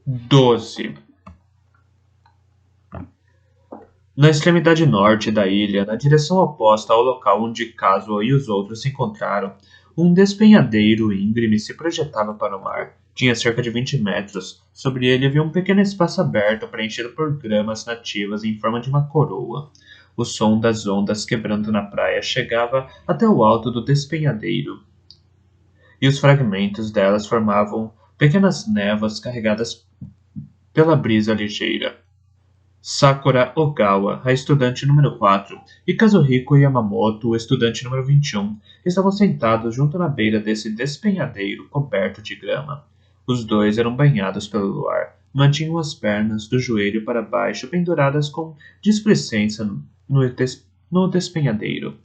12. Na extremidade norte da ilha, na direção oposta ao local onde Kazuo e os outros se encontraram, um despenhadeiro íngreme se projetava para o mar. Tinha cerca de 20 metros. Sobre ele havia um pequeno espaço aberto preenchido por gramas nativas em forma de uma coroa. O som das ondas quebrando na praia chegava até o alto do despenhadeiro, e os fragmentos delas formavam pequenas névoas carregadas pela brisa ligeira. Sakura Ogawa, a estudante número 4, e Kazuhiko Yamamoto, o estudante número 21, estavam sentados junto na beira desse despenhadeiro coberto de grama. Os dois eram banhados pelo luar, mantinham as pernas do joelho para baixo penduradas com displicência no despenhadeiro.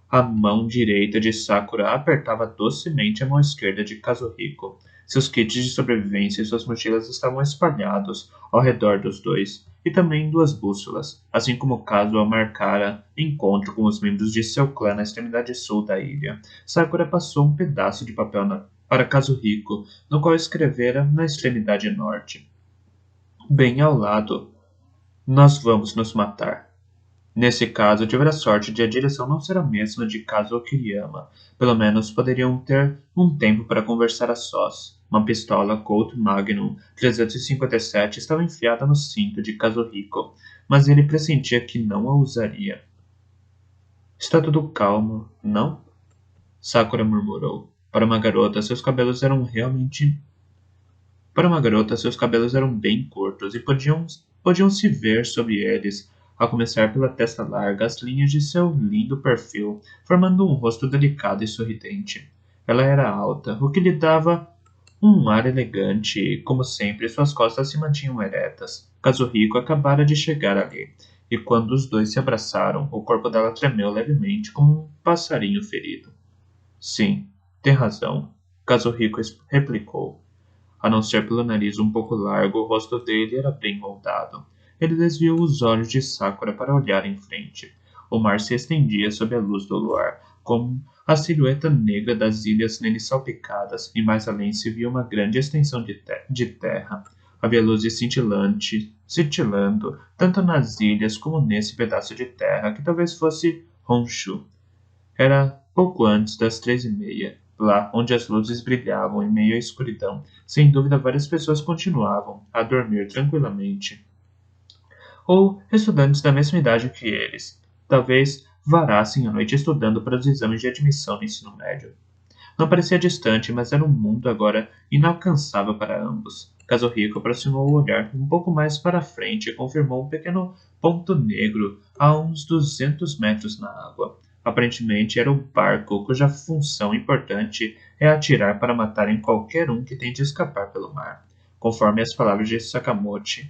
A mão direita de Sakura apertava docemente a mão esquerda de Kazuhiko. Seus kits de sobrevivência e suas mochilas estavam espalhados ao redor dos dois, e também duas bússolas, assim como Kazuo marcara encontro com os membros de seu clã na extremidade sul da ilha. Sakura passou um pedaço de papel para Kazuhiko, no qual escrevera na extremidade norte. Bem ao lado, nós vamos nos matar. Nesse caso, tivera sorte de a direção não ser a mesma de Kazuo Kiriyama. Pelo menos poderiam ter um tempo para conversar a sós. Uma pistola Colt Magnum 357 estava enfiada no cinto de Kazuhiko, mas ele pressentia que não a usaria. Está tudo calmo, não? Sakura murmurou. Para uma garota, seus cabelos eram bem curtos e podiam se ver sob eles, a começar pela testa larga, as linhas de seu lindo perfil, formando um rosto delicado e sorridente. Ela era alta, o que lhe dava um ar elegante e, como sempre, suas costas se mantinham eretas. Kazuhiko acabara de chegar ali, e quando os dois se abraçaram, o corpo dela tremeu levemente como um passarinho ferido. Sim, tem razão, Kazuhiko replicou. A não ser pelo nariz um pouco largo, o rosto dele era bem moldado. Ele desviou os olhos de Sakura para olhar em frente. O mar se estendia sob a luz do luar, como a silhueta negra das ilhas nele salpicadas, e mais além se via uma grande extensão de terra. Havia luzes cintilando, tanto nas ilhas como nesse pedaço de terra, que talvez fosse Honshu. Era pouco antes das 3:30. Lá, onde as luzes brilhavam em meio à escuridão, sem dúvida várias pessoas continuavam a dormir tranquilamente. Ou estudantes da mesma idade que eles. Talvez varassem a noite estudando para os exames de admissão no ensino médio. Não parecia distante, mas era um mundo agora inalcançável para ambos. Kazuhiko aproximou o olhar um pouco mais para frente e confirmou um pequeno ponto negro a uns 200 metros na água. Aparentemente era o barco cuja função importante é atirar para matar em qualquer um que tente escapar pelo mar, conforme as palavras de Sakamoto.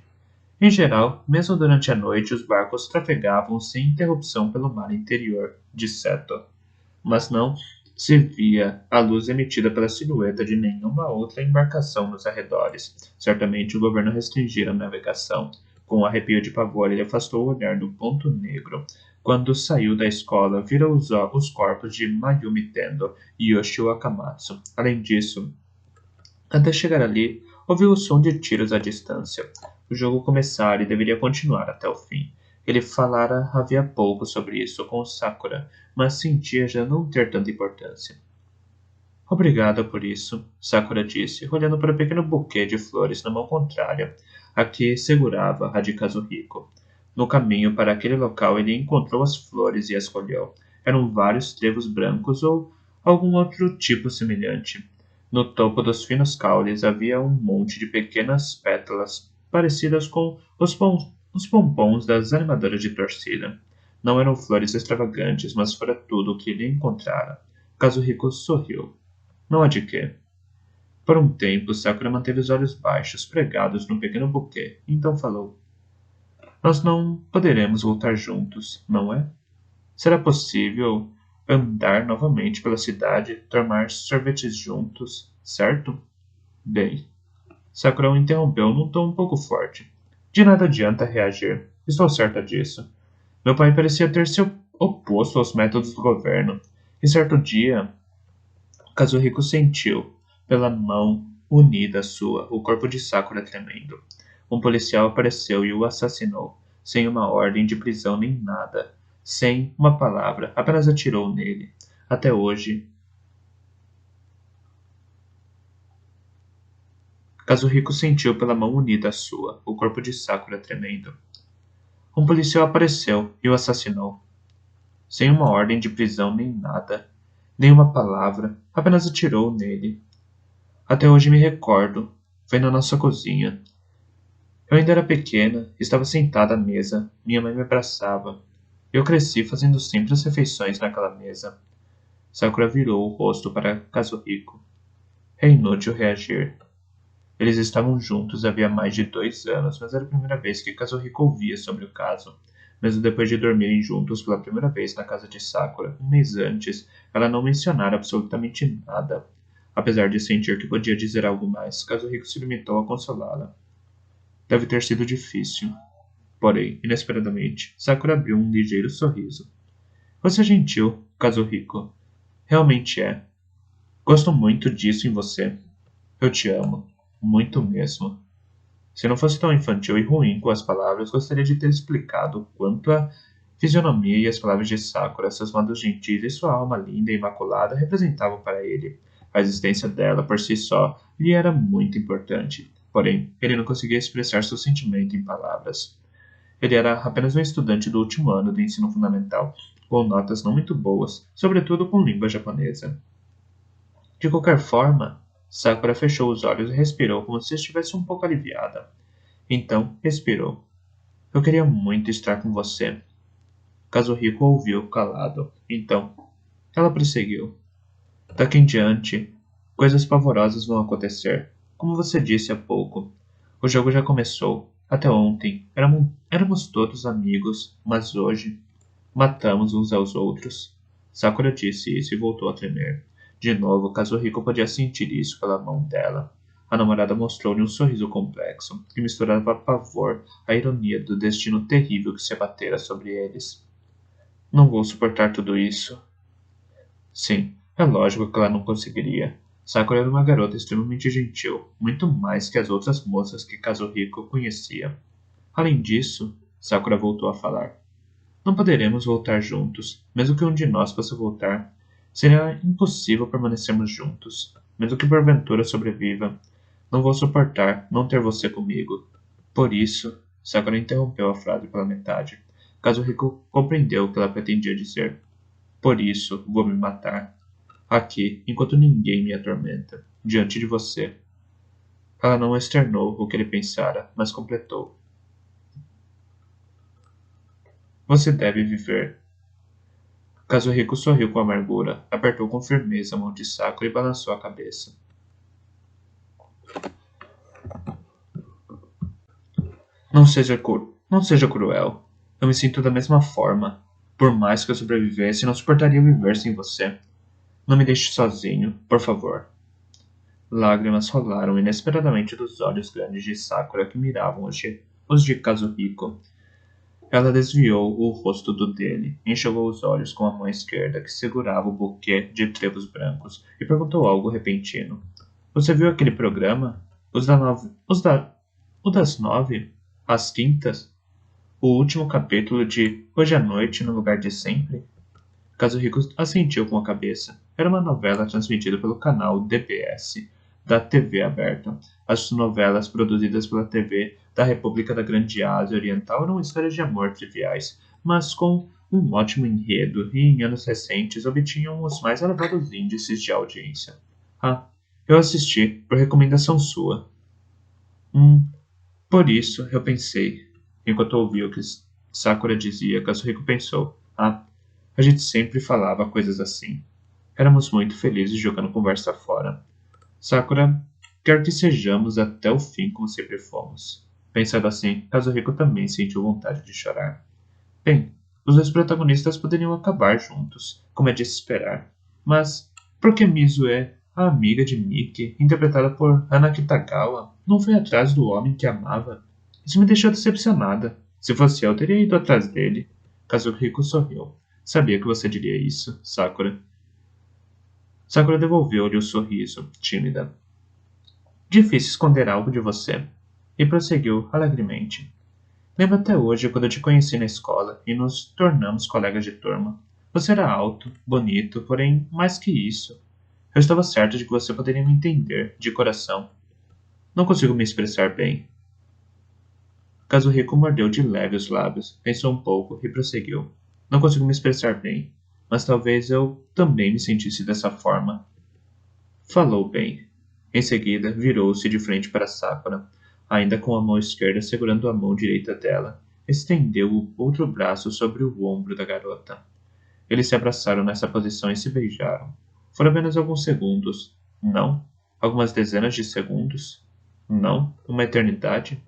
Em geral, mesmo durante a noite, os barcos trafegavam sem interrupção pelo mar interior de Seto, mas não se via a luz emitida pela silhueta de nenhuma outra embarcação nos arredores. Certamente o governo restringira a navegação. Com um arrepio de pavor, ele afastou o olhar do ponto negro. Quando saiu da escola, vira os corpos de Mayumi Tendo e Yoshio Akamatsu. Além disso, até chegar ali, ouviu o som de tiros à distância. O jogo começara e deveria continuar até o fim. Ele falara havia pouco sobre isso com Sakura, mas sentia já não ter tanta importância. Obrigada por isso, Sakura disse, olhando para o pequeno buquê de flores na mão contrária, a que segurava a de Kazuhiko. No caminho para aquele local, ele encontrou as flores e as colheu. Eram vários trevos brancos ou algum outro tipo semelhante. No topo dos finos caules havia um monte de pequenas pétalas, parecidas com os pompons das animadoras de torcida. Não eram flores extravagantes, mas fora tudo o que ele encontrara. Kazuhiko sorriu. Não há de quê. Por um tempo, Sakura manteve os olhos baixos, pregados no pequeno buquê, e então falou. Nós não poderemos voltar juntos, não é? Será possível andar novamente pela cidade, tomar sorvetes juntos, certo? Bem, Sakura o interrompeu num tom um pouco forte. De nada adianta reagir. Estou certa disso. Meu pai parecia ter se oposto aos métodos do governo. E certo dia, Kazuhiko sentiu, pela mão unida à sua, o corpo de Sakura tremendo. Um policial apareceu e o assassinou, sem uma ordem de prisão nem nada, sem uma palavra, apenas atirou nele. Até hoje, Kazuhiko sentiu pela mão unida à sua, o corpo de Sakura tremendo. Um policial apareceu e o assassinou, sem uma ordem de prisão nem nada, nem uma palavra, apenas atirou nele. Até hoje me recordo, foi na nossa cozinha. Eu ainda era pequena, estava sentada à mesa, minha mãe me abraçava. Eu cresci fazendo sempre as refeições naquela mesa. Sakura virou o rosto para Kazuhiko. É inútil reagir. Eles estavam juntos havia mais de 2 anos, mas era a primeira vez que Kazuhiko ouvia sobre o caso. Mesmo depois de dormirem juntos pela primeira vez na casa de Sakura, um mês antes, ela não mencionara absolutamente nada. Apesar de sentir que podia dizer algo mais, Kazuhiko se limitou a consolá-la. Deve ter sido difícil. Porém, inesperadamente, Sakura abriu um ligeiro sorriso. Você é gentil, Kazuhiko. Realmente é. Gosto muito disso em você. Eu te amo. Muito mesmo. Se não fosse tão infantil e ruim com as palavras, gostaria de ter explicado o quanto a fisionomia e as palavras de Sakura, seus modos gentis e sua alma linda e imaculada representavam para ele. A existência dela, por si só, lhe era muito importante. Porém, ele não conseguia expressar seu sentimento em palavras. Ele era apenas um estudante do último ano do ensino fundamental, com notas não muito boas, sobretudo com língua japonesa. De qualquer forma, Sakura fechou os olhos e respirou como se estivesse um pouco aliviada. Então, respirou. Eu queria muito estar com você. Kazuhiko ouviu calado. Então, ela prosseguiu. Daqui em diante, coisas pavorosas vão acontecer, como você disse há pouco. O jogo já começou. Até ontem, éramos todos amigos, mas hoje matamos uns aos outros. Sakura disse isso e voltou a tremer. De novo, Kazuhiko podia sentir isso pela mão dela. A namorada mostrou-lhe um sorriso complexo, que misturava pavor à ironia do destino terrível que se abatera sobre eles. Não vou suportar tudo isso. Sim, é lógico que ela não conseguiria. Sakura era uma garota extremamente gentil, muito mais que as outras moças que Kazuhiko conhecia. Além disso, Sakura voltou a falar. Não poderemos voltar juntos, mesmo que um de nós possa voltar. Seria impossível permanecermos juntos, mesmo que porventura sobreviva. Não vou suportar não ter você comigo. Por isso, Sakura interrompeu a frase pela metade. Kazuhiko compreendeu o que ela pretendia dizer. Por isso, vou me matar. Aqui, enquanto ninguém me atormenta. Diante de você. Ela não externou o que ele pensara, mas completou. Você deve viver. Kazuhiko sorriu com amargura, apertou com firmeza a mão de Sakura e balançou a cabeça. Não seja cruel. Eu me sinto da mesma forma. Por mais que eu sobrevivesse, não suportaria viver sem você. Não me deixe sozinho, por favor. Lágrimas rolaram inesperadamente dos olhos grandes de Sakura que miravam os de Kazuhiko. Ela desviou o rosto do dele, enxugou os olhos com a mão esquerda que segurava o buquê de trevos brancos e perguntou algo repentino. Você viu aquele programa? Os da nove... O das 9? Às quintas? O último capítulo de Hoje à Noite no Lugar de Sempre? Kazuhiko assentiu com a cabeça. Era uma novela transmitida pelo canal DBS, da TV aberta. As novelas produzidas pela TV da República da Grande Ásia Oriental eram histórias de amor triviais, mas com um ótimo enredo e, em anos recentes, obtinham os mais elevados índices de audiência. Ah, eu assisti, por recomendação sua. Por isso, eu pensei, enquanto ouvia o que Sakura dizia, Kazuhiko pensou, a gente sempre falava coisas assim. Éramos muito felizes jogando conversa fora. Sakura quer que sejamos até o fim como sempre fomos. Pensando assim, Kazuhiko também sentiu vontade de chorar. Bem, os dois protagonistas poderiam acabar juntos, como é de se esperar. Mas por que Mizue, a amiga de Miki, interpretada por Hana Kitagawa, não foi atrás do homem que amava? Isso me deixou decepcionada. Se fosse eu, teria ido atrás dele. Kazuhiko sorriu. Sabia que você diria isso, Sakura. Sakura devolveu-lhe o sorriso, tímida. Difícil esconder algo de você. E prosseguiu alegremente. Lembro até hoje quando eu te conheci na escola e nos tornamos colegas de turma. Você era alto, bonito, porém, mais que isso. Eu estava certo de que você poderia me entender, de coração. Não consigo me expressar bem. Kazuhiko mordeu de leve os lábios, pensou um pouco e prosseguiu. Não consigo me expressar bem, mas talvez eu também me sentisse dessa forma. Falou bem. Em seguida, virou-se de frente para Sakura, ainda com a mão esquerda segurando a mão direita dela. Estendeu o outro braço sobre o ombro da garota. Eles se abraçaram nessa posição e se beijaram. Foram apenas alguns segundos. Não. Algumas dezenas de segundos. Não. Uma eternidade.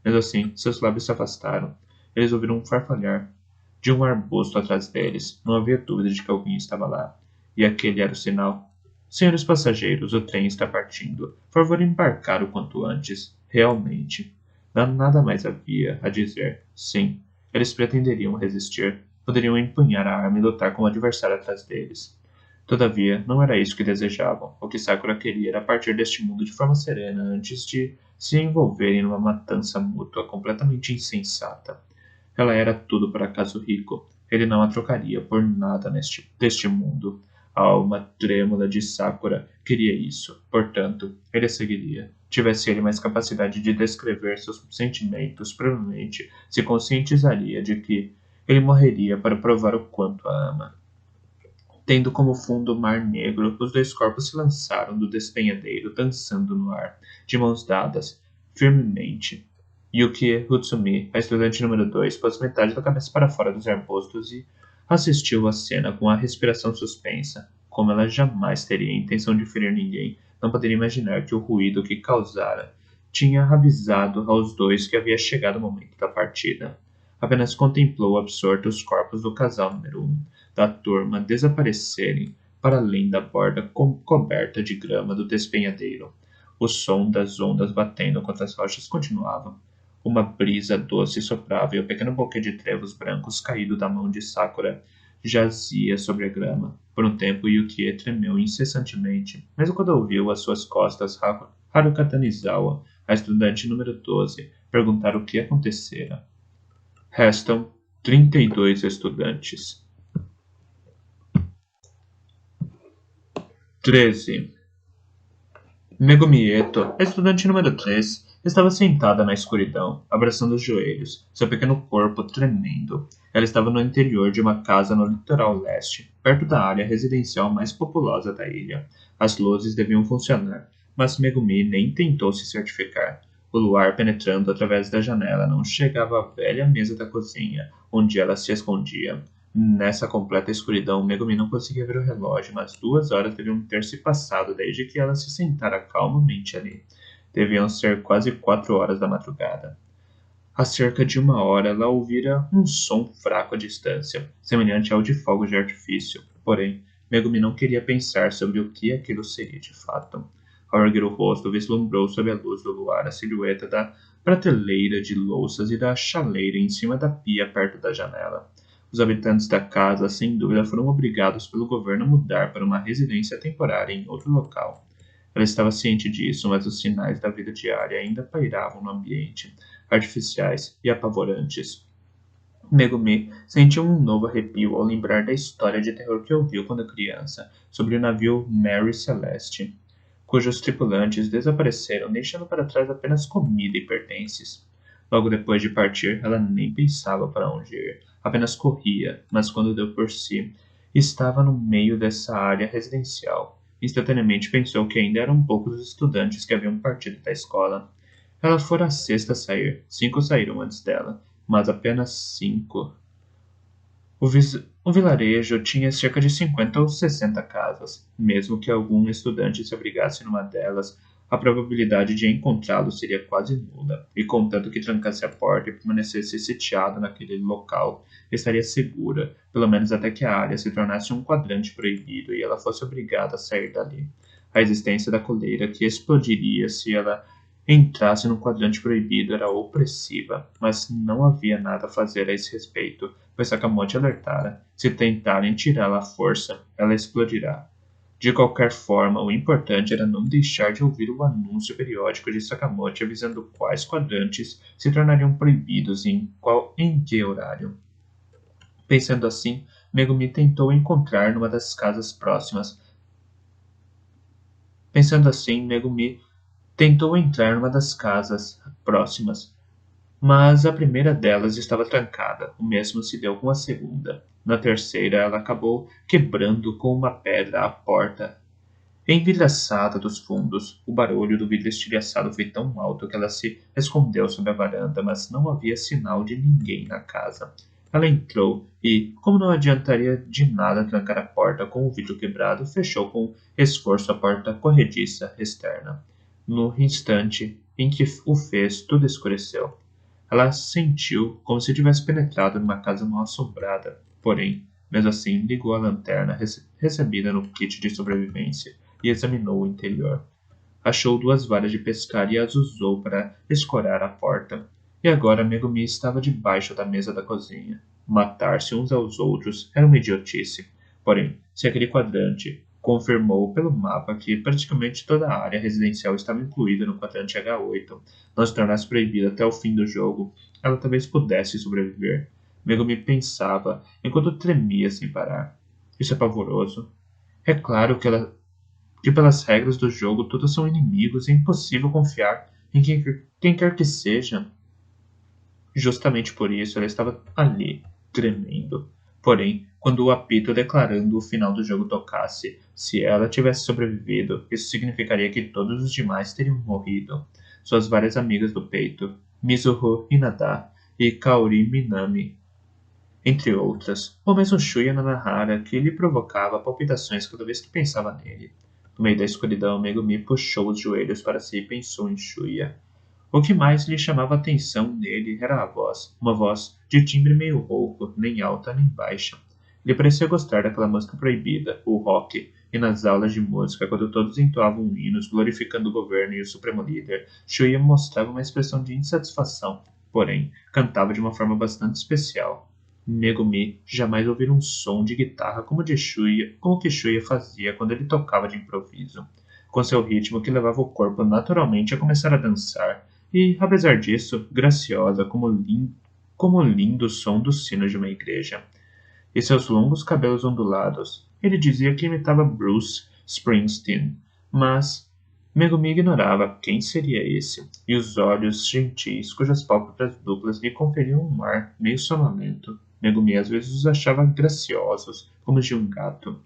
Mesmo assim, seus lábios se afastaram. Eles ouviram um farfalhar de um arbusto atrás deles. Não havia dúvida de que alguém estava lá. E aquele era o sinal. Senhores passageiros, o trem está partindo. Por favor, embarcar o quanto antes. Realmente. Nada mais havia a dizer. Sim, eles pretenderiam resistir. Poderiam empunhar a arma e lutar com o adversário atrás deles. Todavia, não era isso que desejavam. O que Sakura queria era partir deste mundo de forma serena antes de se envolverem numa matança mútua completamente insensata. Ela era tudo para Kazuhiko. Ele não a trocaria por nada deste mundo. A alma trêmula de Sakura queria isso. Portanto, ele a seguiria. Tivesse ele mais capacidade de descrever seus sentimentos, provavelmente se conscientizaria de que ele morreria para provar o quanto a ama. Tendo como fundo o Mar Negro, os dois corpos se lançaram do despenhadeiro, dançando no ar, de mãos dadas, firmemente. Yukie Utsumi, a estudante número 2, pôs metade da cabeça para fora dos arbustos e assistiu à cena com a respiração suspensa. Como ela jamais teria a intenção de ferir ninguém, não poderia imaginar que o ruído que causara tinha avisado aos dois que havia chegado o momento da partida. Apenas contemplou absorto os corpos do casal número 1 da turma desaparecerem para além da borda coberta de grama do despenhadeiro. O som das ondas batendo contra as rochas continuava. Uma brisa doce soprava e o pequeno buquê de trevos brancos caído da mão de Sakura jazia sobre a grama. Por um tempo, Yukie tremeu incessantemente, mesmo quando ouviu às suas costas Haruka Tanizawa, a estudante número 12, perguntar o que acontecera. Restam 32 estudantes. 13. Megumi Eto, a estudante número 3, estava sentada na escuridão, abraçando os joelhos, seu pequeno corpo tremendo. Ela estava no interior de uma casa no litoral leste, perto da área residencial mais populosa da ilha. As luzes deviam funcionar, mas Megumi nem tentou se certificar. O luar penetrando através da janela não chegava à velha mesa da cozinha, onde ela se escondia. Nessa completa escuridão, Megumi não conseguia ver o relógio, mas 2 horas deviam ter se passado desde que ela se sentara calmamente ali. Deviam ser quase 4 horas da madrugada. Há cerca de 1 hora ela ouvira um som fraco à distância, semelhante ao de fogos de artifício. Porém, Megumi não queria pensar sobre o que aquilo seria de fato. Ao erguer o rosto, vislumbrou sob a luz do luar a silhueta da prateleira de louças e da chaleira em cima da pia perto da janela. Os habitantes da casa, sem dúvida, foram obrigados pelo governo a mudar para uma residência temporária em outro local. Ela estava ciente disso, mas os sinais da vida diária ainda pairavam no ambiente, artificiais e apavorantes. Megumi sentiu um novo arrepio ao lembrar da história de terror que ouviu quando criança, sobre o navio Mary Celeste, cujos tripulantes desapareceram, deixando para trás apenas comida e pertences. Logo depois de partir, ela nem pensava para onde ir, apenas corria, mas quando deu por si, estava no meio dessa área residencial. Instantaneamente pensou que ainda eram poucos os estudantes que haviam partido da escola. Ela fora a sexta a sair. 5 saíram antes dela, mas apenas 5. O vilarejo tinha cerca de 50 ou 60 casas. Mesmo que algum estudante se abrigasse numa delas, a probabilidade de encontrá-lo seria quase nula, e contanto que trancasse a porta e permanecesse sitiado naquele local, estaria segura, pelo menos até que a área se tornasse um quadrante proibido e ela fosse obrigada a sair dali. A existência da coleira que explodiria se ela entrasse no quadrante proibido era opressiva, mas não havia nada a fazer a esse respeito, pois Sakamoto alertara: se tentarem tirá-la à força, ela explodirá. De qualquer forma, o importante era não deixar de ouvir o anúncio periódico de Sakamoto avisando quais quadrantes se tornariam proibidos e em que horário. Pensando assim, Megumi tentou encontrar numa das casas próximas. Pensando assim, Megumi tentou entrar numa das casas próximas, mas a primeira delas estava trancada. O mesmo se deu com a segunda. Na terceira, ela acabou quebrando com uma pedra a porta envidraçada dos fundos. O barulho do vidro estilhaçado foi tão alto que ela se escondeu sob a varanda, mas não havia sinal de ninguém na casa. Ela entrou e, como não adiantaria de nada trancar a porta com o vidro quebrado, fechou com esforço a porta corrediça externa. No instante em que o fez, tudo escureceu. Ela sentiu como se tivesse penetrado numa casa mal assombrada. Porém, mesmo assim, ligou a lanterna recebida no kit de sobrevivência e examinou o interior. Achou duas varas de pescar e as usou para escorar a porta. E agora Megumi estava debaixo da mesa da cozinha. Matar-se uns aos outros era uma idiotice. Porém, se aquele quadrante confirmou pelo mapa que praticamente toda a área residencial estava incluída no quadrante H8, não se tornasse proibida até o fim do jogo, ela talvez pudesse sobreviver. Megumi pensava enquanto tremia sem parar. Isso é pavoroso. É claro que pelas regras do jogo todos são inimigos e é impossível confiar em quem quer que seja. Justamente por isso ela estava ali, tremendo. Porém, quando o apito declarando o final do jogo tocasse, se ela tivesse sobrevivido, isso significaria que todos os demais teriam morrido. Suas várias amigas do peito, Mizuho Hinada e Kaori Minami, entre outras, ou mesmo Shuya Nanahara, que lhe provocava palpitações cada vez que pensava nele. No meio da escuridão, Megumi puxou os joelhos para si e pensou em Shuya. O que mais lhe chamava a atenção nele era a voz, uma voz de timbre meio rouco, nem alta nem baixa. Ele parecia gostar daquela música proibida, o rock, e nas aulas de música, quando todos entoavam hinos glorificando o governo e o supremo líder, Shuya mostrava uma expressão de insatisfação, porém, cantava de uma forma bastante especial. Megumi jamais ouvira um som de guitarra como o que Shuya fazia quando ele tocava de improviso, com seu ritmo que levava o corpo naturalmente a começar a dançar, e, apesar disso, graciosa como o lindo som dos sinos de uma igreja. E seus longos cabelos ondulados. Ele dizia que imitava Bruce Springsteen, mas Megumi ignorava quem seria esse, e os olhos gentis, cujas pálpebras duplas lhe conferiam um ar meio sonolento. Megumi às vezes os achava graciosos, como os de um gato.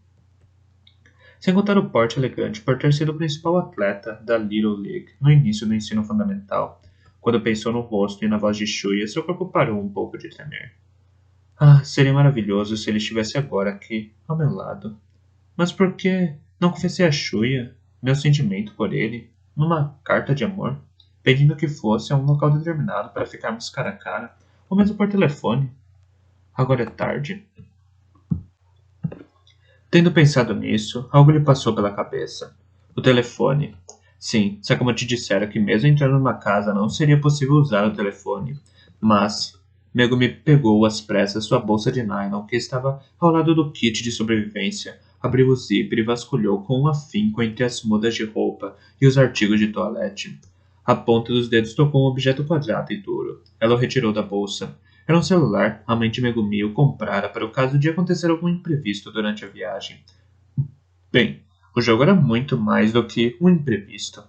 Sem contar o porte elegante por ter sido o principal atleta da Little League no início do ensino fundamental. Quando pensou no rosto e na voz de Shuya, seu corpo parou um pouco de tremer. Ah, seria maravilhoso se ele estivesse agora aqui, ao meu lado. Mas por que não confessei a Shuya meu sentimento por ele, numa carta de amor, pedindo que fosse a um local determinado para ficarmos cara a cara, ou mesmo por telefone? Agora é tarde. Tendo pensado nisso, algo lhe passou pela cabeça. O telefone. Sim, Sakamoto dissera que mesmo entrando numa casa não seria possível usar o telefone. Mas Megumi pegou às pressas sua bolsa de nylon que estava ao lado do kit de sobrevivência, abriu o zíper e vasculhou com um afinco entre as mudas de roupa e os artigos de toalete. A ponta dos dedos tocou um objeto quadrado e duro. Ela o retirou da bolsa. Era um celular, a mãe de Megumi o comprara para o caso de acontecer algum imprevisto durante a viagem. Bem, o jogo era muito mais do que um imprevisto.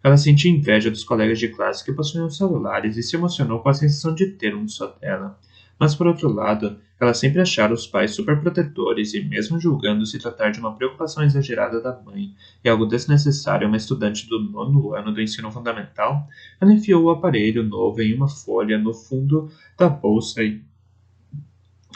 Ela sentia inveja dos colegas de classe que possuíam celulares e se emocionou com a sensação de ter um só dela. Mas por outro lado, ela sempre achara os pais superprotetores e, mesmo julgando se tratar de uma preocupação exagerada da mãe e algo desnecessário a uma estudante do 9º ano do ensino fundamental, ela enfiou o aparelho novo em uma folha no fundo da bolsa e,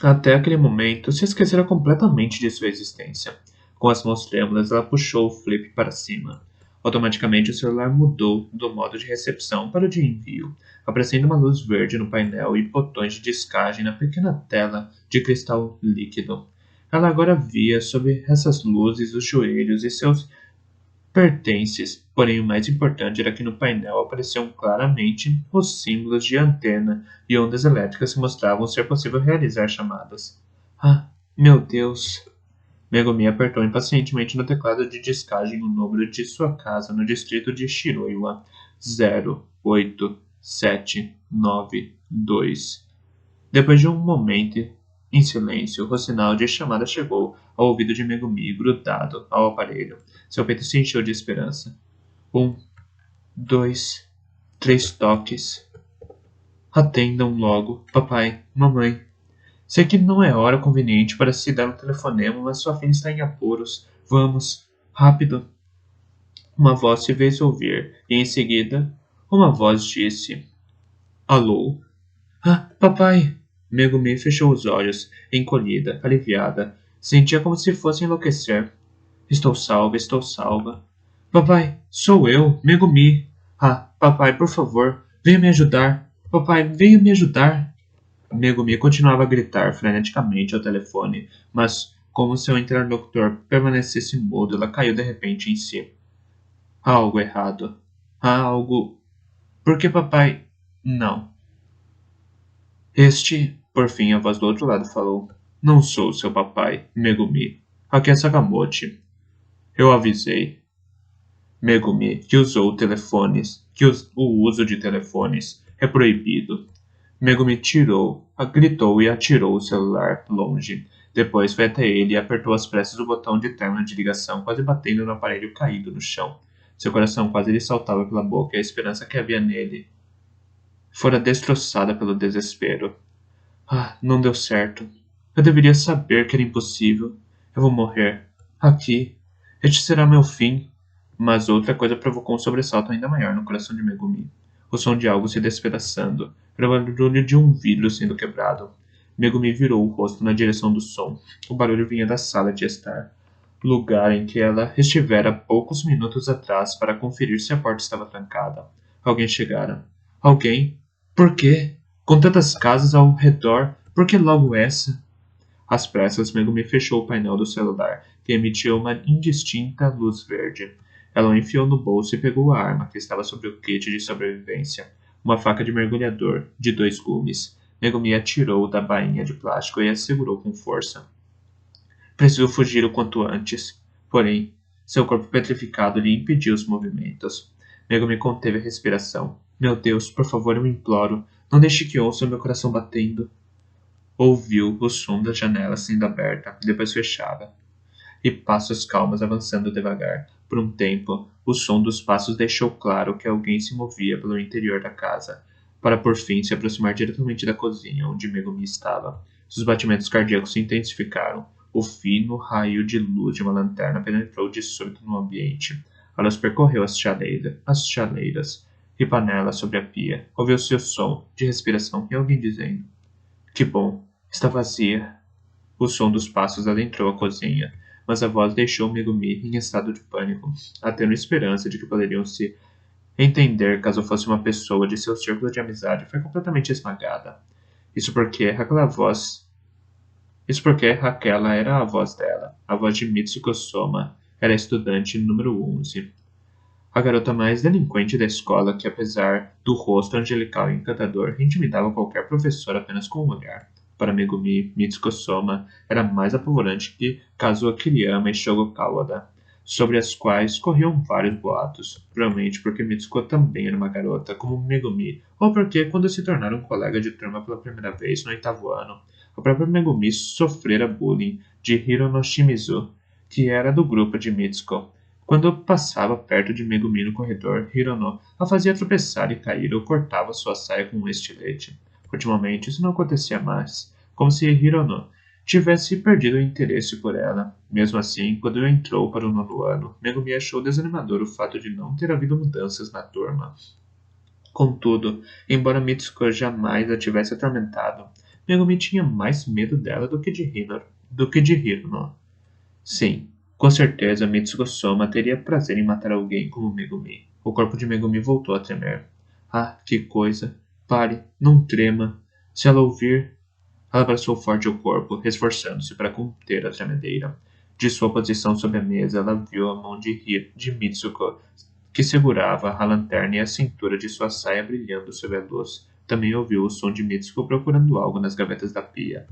até aquele momento, se esquecera completamente de sua existência. Com as mãos trêmulas, ela puxou o flip para cima. Automaticamente, o celular mudou do modo de recepção para o de envio, aparecendo uma luz verde no painel e botões de descagem na pequena tela de cristal líquido. Ela agora via sob essas luzes os joelhos e seus pertences, porém o mais importante era que no painel apareciam claramente os símbolos de antena e ondas elétricas que mostravam ser possível realizar chamadas. Ah, meu Deus! Megumi apertou impacientemente no teclado de descagem o número de sua casa no distrito de Shiroiwa. 08792. Depois de um momento em silêncio, o sinal de chamada chegou ao ouvido de Megumi, grudado ao aparelho. Seu peito se encheu de esperança. 1, 2, 3 toques. Atendam logo, papai, mamãe. Sei que não é hora conveniente para se dar um telefonema, mas sua filha está em apuros. Vamos, rápido. Uma voz se fez ouvir, e em seguida, uma voz disse: Alô? Ah, papai! Megumi fechou os olhos, encolhida, aliviada. Sentia como se fosse enlouquecer. Estou salva, estou salva. Papai, sou eu, Megumi. Ah, papai, por favor, venha me ajudar. Papai, venha me ajudar. Megumi continuava a gritar freneticamente ao telefone, mas, como seu interlocutor permanecesse mudo, ela caiu de repente em si. Há algo errado. Há algo. Por que papai. Não. Por fim, a voz do outro lado falou. Não sou seu papai, Megumi. Aqui é Sakamoto. Eu avisei. Megumi, que usou telefones, o uso de telefones é proibido. Megumi gritou e atirou o celular longe. Depois foi até ele e apertou às pressas o botão de término de ligação, quase batendo no aparelho caído no chão. Seu coração quase lhe saltava pela boca e a esperança que havia nele fora destroçada pelo desespero. Ah, não deu certo. Eu deveria saber que era impossível. Eu vou morrer. Aqui. Este será meu fim. Mas outra coisa provocou um sobressalto ainda maior no coração de Megumi. O som de algo se despedaçando. Era o barulho de um vidro sendo quebrado. Megumi virou o rosto na direção do som. O barulho vinha da sala de estar, lugar em que ela estivera poucos minutos atrás para conferir se a porta estava trancada. Alguém chegara. Alguém? Por quê? Com tantas casas ao redor, por que logo essa? Às pressas, Megumi fechou o painel do celular, que emitia uma indistinta luz verde. Ela o enfiou no bolso e pegou a arma que estava sobre o kit de sobrevivência. Uma faca de mergulhador, de 2 gumes. Megumi atirou da bainha de plástico e a segurou com força. Preciso fugir o quanto antes. Porém, seu corpo petrificado lhe impediu os movimentos. Megumi conteve a respiração. Meu Deus, por favor, eu imploro. Não deixe que ouça meu coração batendo. Ouviu o som da janela sendo aberta, depois fechada, e passos calmos avançando devagar. Por um tempo, o som dos passos deixou claro que alguém se movia pelo interior da casa, para por fim se aproximar diretamente da cozinha onde Megumi estava. Os batimentos cardíacos se intensificaram. O fino raio de luz de uma lanterna penetrou de súbito no ambiente. A luz percorreu as chaleiras e panelas sobre a pia. Ouviu-se o som de respiração e alguém dizendo: Que bom, está vazia. O som dos passos adentrou a cozinha, mas a voz deixou Megumi em estado de pânico, tendo esperança de que poderiam se entender caso fosse uma pessoa de seu círculo de amizade. Foi completamente esmagada. Isso porque aquela era a voz dela, a voz de Mitsuko Soma, era a estudante número 11. A garota mais delinquente da escola que, apesar do rosto angelical e encantador, intimidava qualquer professor apenas com um olhar. Para Megumi, Mitsuko Soma era mais apavorante que Kazuo Kiriyama e Shogo Kawada, sobre as quais corriam vários boatos, provavelmente porque Mitsuko também era uma garota, como Megumi, ou porque, quando se tornaram colega de turma pela primeira vez no 8º ano, o próprio Megumi sofrera bullying de Hirono Shimizu, que era do grupo de Mitsuko. Quando passava perto de Megumi no corredor, Hirono a fazia tropeçar e cair ou cortava sua saia com um estilete. Ultimamente, isso não acontecia mais, como se Hirono tivesse perdido o interesse por ela. Mesmo assim, quando entrou para o 9º ano, Megumi achou desanimador o fato de não ter havido mudanças na turma. Contudo, embora Mitsuko jamais a tivesse atormentado, Megumi tinha mais medo dela do que de Hirono. Sim, com certeza Mitsuko Soma teria prazer em matar alguém como Megumi. O corpo de Megumi voltou a tremer. Ah, que coisa! Pare, não trema. Se ela ouvir... Ela abraçou forte o corpo, esforçando-se para conter a tremedeira. De sua posição sobre a mesa, ela viu a mão de Mitsuko, que segurava a lanterna e a cintura de sua saia brilhando sob a luz. Também ouviu o som de Mitsuko procurando algo nas gavetas da pia.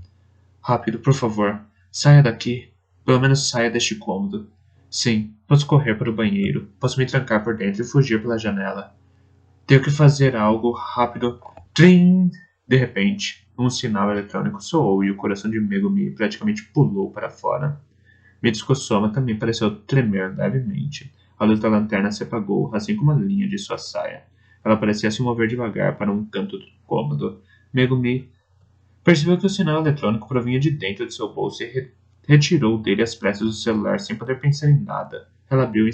Rápido, por favor. Saia daqui. Pelo menos saia deste cômodo. Sim, posso correr para o banheiro. Posso me trancar por dentro e fugir pela janela. Tenho que fazer algo rápido. Trim! De repente, um sinal eletrônico soou e o coração de Megumi praticamente pulou para fora. Mitsuko Soma também pareceu tremer levemente. A luz da lanterna se apagou, assim como a linha de sua saia. Ela parecia se mover devagar para um canto do cômodo. Megumi percebeu que o sinal eletrônico provinha de dentro de seu bolso e retirou dele às pressas o celular sem poder pensar em nada. Ela abriu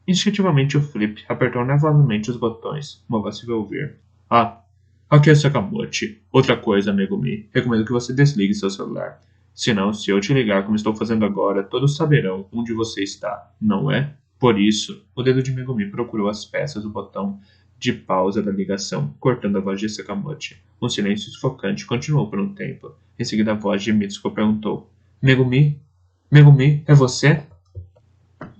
instintivamente o flip, apertou nervosamente os botões. Uma voz se veio ouvir. Ah, aqui é Sakamoto. Outra coisa, Megumi. Recomendo que você desligue seu celular. Senão, se eu te ligar como estou fazendo agora, todos saberão onde você está, não é? Por isso, o dedo de Megumi procurou as peças do botão de pausa da ligação, cortando a voz de Sakamoto. Um silêncio sufocante continuou por um tempo. Em seguida, a voz de Mitsuko perguntou: Megumi? Megumi, é você?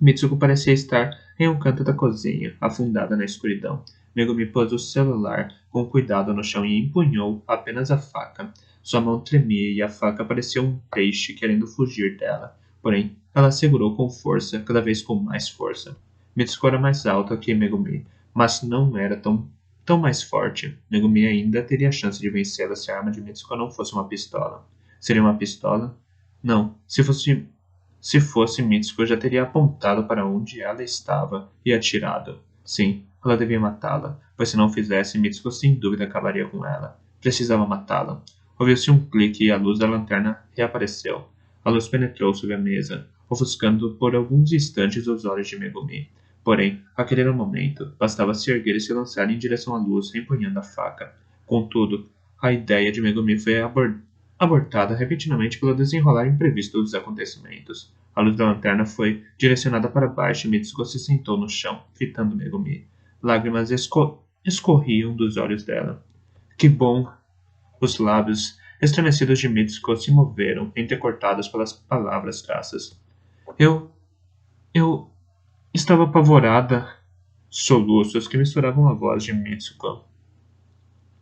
Mitsuko parecia estar em um canto da cozinha, afundada na escuridão. Megumi pôs o celular com cuidado no chão e empunhou apenas a faca. Sua mão tremia e a faca parecia um peixe querendo fugir dela. Porém, ela segurou com força, cada vez com mais força. Mitsuko era mais alta que Megumi, mas não era tão mais forte. Megumi ainda teria a chance de vencê-la se a arma de Mitsuko não fosse uma pistola. Seria uma pistola? Não, se fosse Mitsuko, já teria apontado para onde ela estava e atirado. Sim, ela devia matá-la, pois se não fizesse, Mitsuko sem dúvida acabaria com ela. Precisava matá-la. Ouviu-se um clique e a luz da lanterna reapareceu. A luz penetrou sob a mesa, ofuscando por alguns instantes os olhos de Megumi. Porém, aquele era o momento. Bastava se erguer e se lançar em direção à luz, empunhando a faca. Contudo, a ideia de Megumi foi abortada repentinamente pelo desenrolar imprevisto dos acontecimentos. A luz da lanterna foi direcionada para baixo e Mitsuko se sentou no chão, fitando Megumi. Lágrimas escorriam dos olhos dela. Que bom! Os lábios estremecidos de Mitsuko se moveram, entrecortados pelas palavras graças. Eu... eu... estava apavorada. Soluços que misturavam a voz de Mitsuko.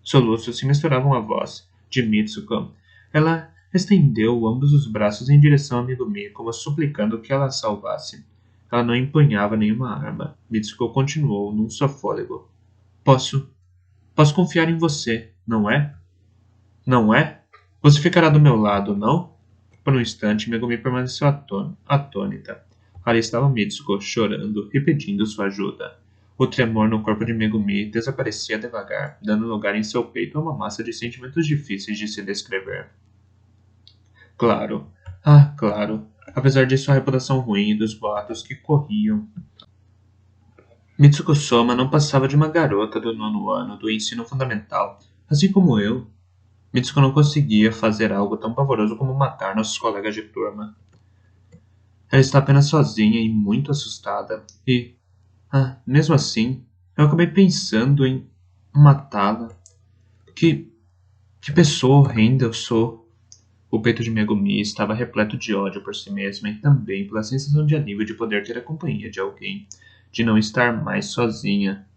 Soluços se misturavam à voz de Mitsuko. Ela estendeu ambos os braços em direção a Megumi, como suplicando que ela a salvasse. Ela não empunhava nenhuma arma. Mitsuko continuou num só fôlego. Posso confiar em você, não é? Não é? Você ficará do meu lado, não? Por um instante, Megumi permaneceu atônita. Ali estava Mitsuko, chorando e pedindo sua ajuda. O tremor no corpo de Megumi desaparecia devagar, dando lugar em seu peito a uma massa de sentimentos difíceis de se descrever. Claro. Ah, claro. Apesar de sua reputação ruim e dos boatos que corriam, Mitsuko Soma não passava de uma garota do 9º ano do ensino fundamental, assim como eu. Mitsuko não conseguia fazer algo tão pavoroso como matar nossos colegas de turma. Ela está apenas sozinha e muito assustada, e, mesmo assim, eu acabei pensando em matá-la. Que pessoa horrenda eu sou. O peito de Megumi estava repleto de ódio por si mesma e também pela sensação de alívio de poder ter a companhia de alguém, de não estar mais sozinha.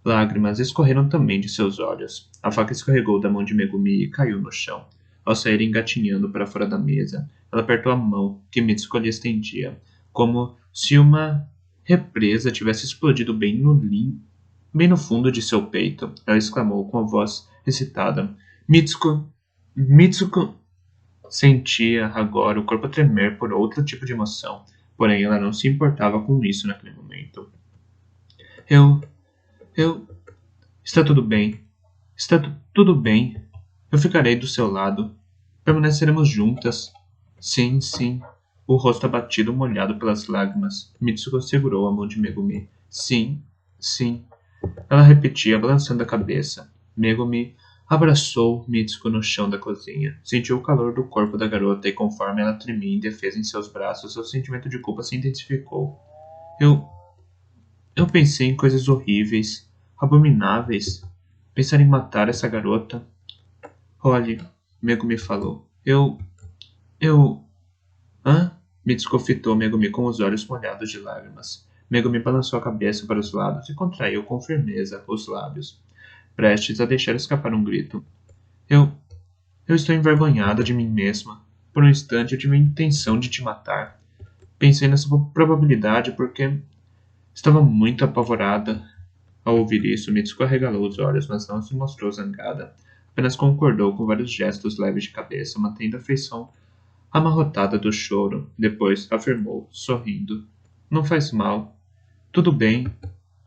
Lágrimas escorreram também de seus olhos. A faca escorregou da mão de Megumi e caiu no chão. Ao sair engatinhando para fora da mesa, ela apertou a mão que Mitsuko lhe estendia, como se uma represa tivesse explodido bem no fundo de seu peito. Ela exclamou com a voz excitada: Mitsuko! Mitsuko! Sentia agora o corpo tremer por outro tipo de emoção, porém ela não se importava com isso naquele momento. Eu... Está tudo bem. Está tudo bem. Eu ficarei do seu lado. Permaneceremos juntas. Sim, sim. O rosto abatido, molhado pelas lágrimas. Mitsuko segurou a mão de Megumi. Sim, sim. Ela repetia, balançando a cabeça. Megumi abraçou Mitsuko no chão da cozinha. Sentiu o calor do corpo da garota e conforme ela tremia indefesa em seus braços, seu sentimento de culpa se intensificou. Eu pensei em coisas horríveis, abomináveis. Pensar em matar essa garota. Olhe, Megumi falou. Eu... Hã? Mitsuko fitou Megumi com os olhos molhados de lágrimas. Megumi balançou a cabeça para os lados e contraiu com firmeza os lábios, prestes a deixar escapar um grito. Eu estou envergonhada de mim mesma. Por um instante eu tive a intenção de te matar. Pensei nessa probabilidade porque estava muito apavorada. Ao ouvir isso, Mitsuko arregalou os olhos, mas não se mostrou zangada. Apenas concordou com vários gestos leves de cabeça, mantendo a feição amarrotada do choro. Depois afirmou, sorrindo: Não faz mal. Tudo bem.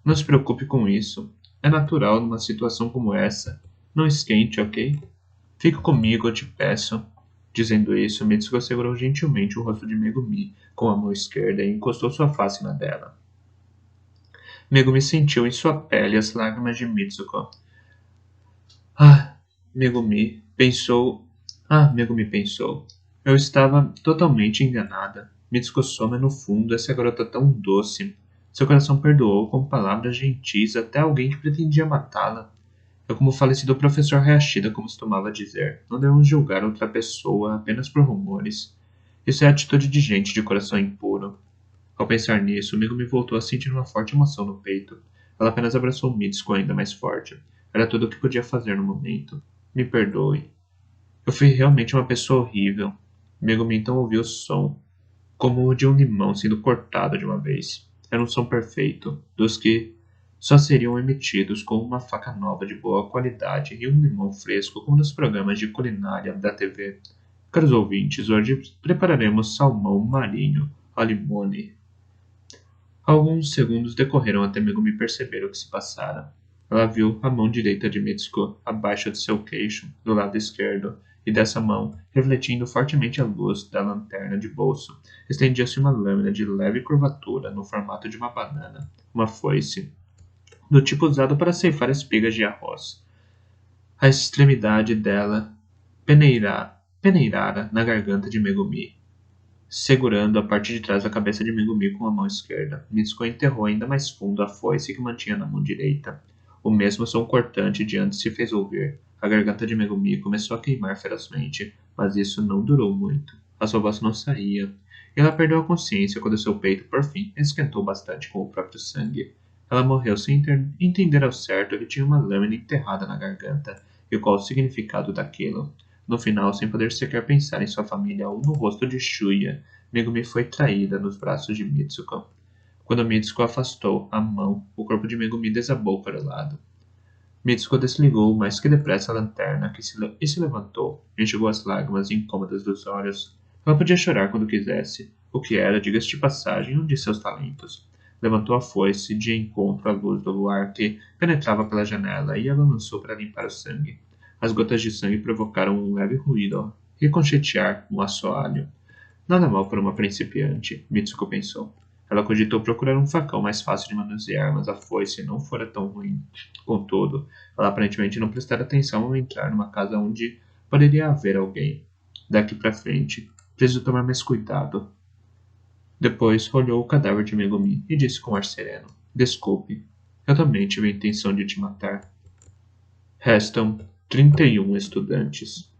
Não se preocupe com isso. É natural numa situação como essa. Não esquente, ok? Fique comigo, eu te peço. Dizendo isso, Mitsuko segurou gentilmente o rosto de Megumi com a mão esquerda e encostou sua face na dela. Megumi sentiu em sua pele as lágrimas de Mitsuko. Ah, Megumi pensou. Megumi pensou. Eu estava totalmente enganada. Mitsuko Soma, no fundo, essa garota tão doce. Seu coração perdoou com palavras gentis até alguém que pretendia matá-la. É como o falecido professor Hayashida costumava dizer: não devemos julgar outra pessoa apenas por rumores. Isso é atitude de gente de coração impuro. Ao pensar nisso, Megumi voltou a sentir uma forte emoção no peito. Ela apenas abraçou Mitsuko ainda mais forte. Era tudo o que podia fazer no momento. Me perdoe. Eu fui realmente uma pessoa horrível. Megumi então ouviu o som, como o de um limão sendo cortado de uma vez. Era um som perfeito, dos que só seriam emitidos com uma faca nova de boa qualidade e um limão fresco como nos programas de culinária da TV. Caros ouvintes, hoje prepararemos salmão marinho ao limone. Alguns segundos decorreram até Megumi perceber o que se passara. Ela viu a mão direita de Mitsuko abaixo de seu queixo, do lado esquerdo, e dessa mão, refletindo fortemente a luz da lanterna de bolso, estendia-se uma lâmina de leve curvatura no formato de uma banana, uma foice, do tipo usado para ceifar espigas de arroz. A extremidade dela peneirara na garganta de Megumi, segurando a parte de trás da cabeça de Megumi com a mão esquerda. Mitsuko enterrou ainda mais fundo a foice que mantinha na mão direita. O mesmo som cortante de antes se fez ouvir. A garganta de Megumi começou a queimar ferozmente, mas isso não durou muito. A sua voz não saía. E ela perdeu a consciência quando seu peito, por fim, esquentou bastante com o próprio sangue. Ela morreu sem entender ao certo que tinha uma lâmina enterrada na garganta e qual o significado daquilo. No final, sem poder sequer pensar em sua família ou no rosto de Shuya, Megumi foi traída nos braços de Mitsuko. Quando Mitsuko afastou a mão, o corpo de Megumi desabou para o lado. Mitsuko desligou mais que depressa a lanterna e se levantou, enxugou as lágrimas incômodas dos olhos. Ela podia chorar quando quisesse, o que era, diga-se de passagem, um de seus talentos. Levantou a foice de encontro à luz do luar que penetrava pela janela e a balançou para limpar o sangue. As gotas de sangue provocaram um leve ruído ao ricochetear um assoalho. Nada mal para uma principiante, Mitsuko pensou. Ela cogitou procurar um facão mais fácil de manusear, mas a foice não fora tão ruim. Contudo, ela aparentemente não prestara atenção ao entrar numa casa onde poderia haver alguém. Daqui para frente, preciso tomar mais cuidado. Depois olhou o cadáver de Megumi e disse com ar sereno: Desculpe, eu também tive a intenção de te matar. Restam 31 estudantes.